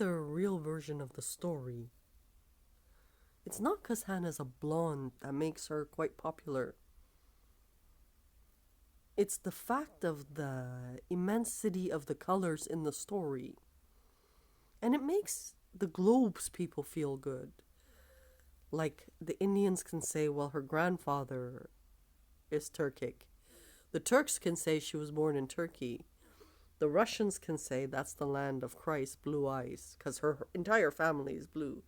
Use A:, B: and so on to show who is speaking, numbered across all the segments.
A: the real version of the story, it's not because Hannah's a blonde that makes her quite popular. It's the fact of the immensity of the colors in the story. And it makes the globes people feel good. Like the Indians can say, well, her grandfather is Turkic. The Turks can say she was born in Turkey. The Russians can say that's the land of Christ, blue eyes, because her entire family is blue.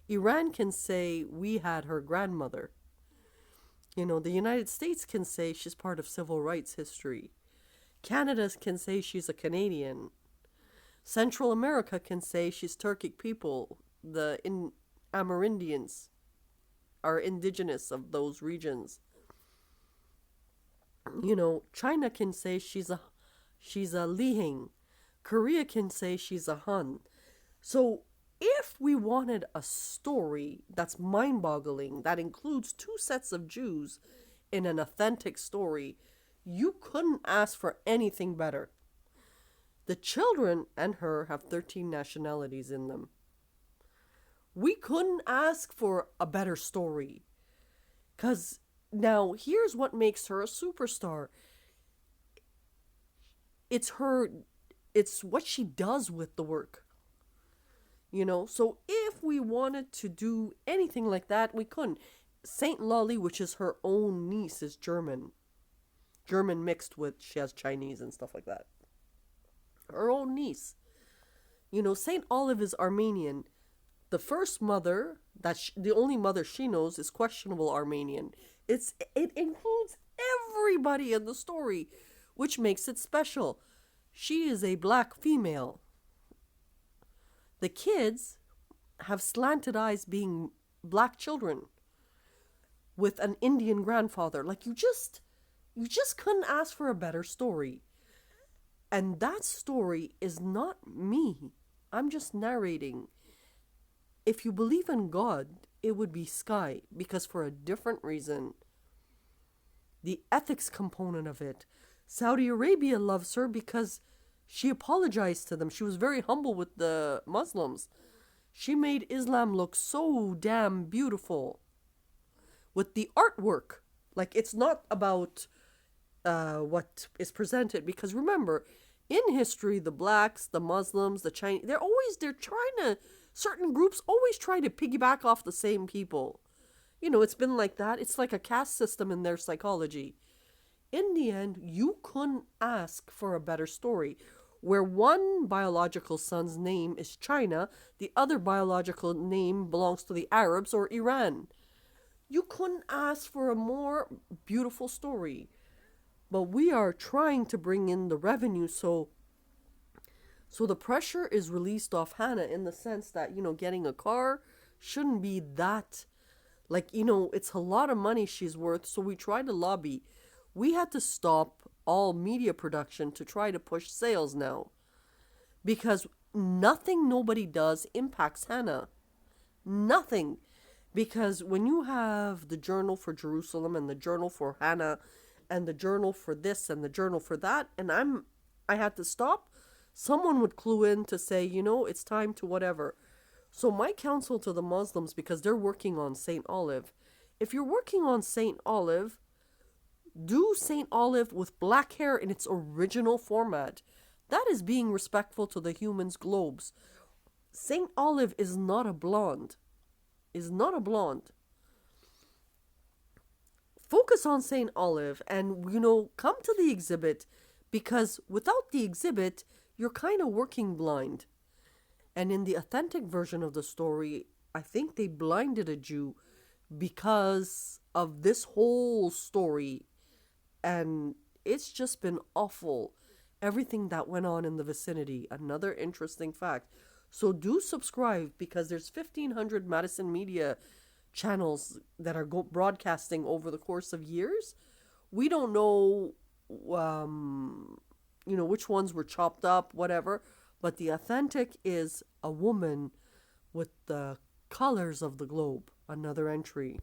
A: Iran can say we had her grandmother. The United States can say she's part of civil rights history. Canada can say she's a Canadian. Central America can say she's Turkic people. The Amerindians are indigenous of those regions. China can say she's a Lihing. Korea can say she's a Han. So if we wanted a story that's mind-boggling, that includes two sets of Jews in an authentic story, you couldn't ask for anything better. The children and her have 13 nationalities in them. We couldn't ask for a better story. Because now, here's what makes her a superstar. It's what she does with the work. So if we wanted to do anything like that, we couldn't. Saint Lolly, which is her own niece, is German. German mixed with, she has Chinese and stuff like that. Her own niece. Saint Olive is Armenian. The first mother, the only mother she knows, is questionable Armenian. It includes everybody in the story, which makes it special. She is a black female. The kids have slanted eyes, being black children with an Indian grandfather. Like, you just couldn't ask for a better story. And that story is not me. I'm just narrating. If you believe in God, it would be Sky, because for a different reason. The ethics component of it. Saudi Arabia loves her because she apologized to them. She was very humble with the Muslims. She made Islam look so damn beautiful with the artwork. Like, it's not about what is presented, because remember, in history, the blacks, the Muslims, the Chinese, certain groups always try to piggyback off the same people. It's been like that. It's like a caste system in their psychology. In the end, you couldn't ask for a better story, where one biological son's name is China, the other biological name belongs to the Arabs or Iran. You couldn't ask for a more beautiful story. But we are trying to bring in the revenue, so the pressure is released off Hannah, in the sense that, getting a car shouldn't be that, it's a lot of money she's worth, so we tried to lobby. We had to stop all media production to try to push sales now, because nothing nobody does impacts Hannah. Nothing. Because when you have the Journal for Jerusalem and the Journal for Hannah and the Journal for this and the Journal for that, and I had to stop, someone would clue in to say, it's time to whatever. So my counsel to the Muslims, because they're working on Saint Olive, if you're working on Saint Olive, do Saint Olive with black hair in its original format. That is being respectful to the human's globes. Saint Olive is not a blonde. Focus on Saint Olive and, come to the exhibit, because without the exhibit, you're kind of working blind. And in the authentic version of the story, I think they blinded a Jew because of this whole story. And it's just been awful. Everything that went on in the vicinity. Another interesting fact. So do subscribe, because there's 1,500 Madison Media channels that are broadcasting over the course of years. We don't know, which ones were chopped up, whatever. But the authentic is a woman with the colors of the globe. Another entry.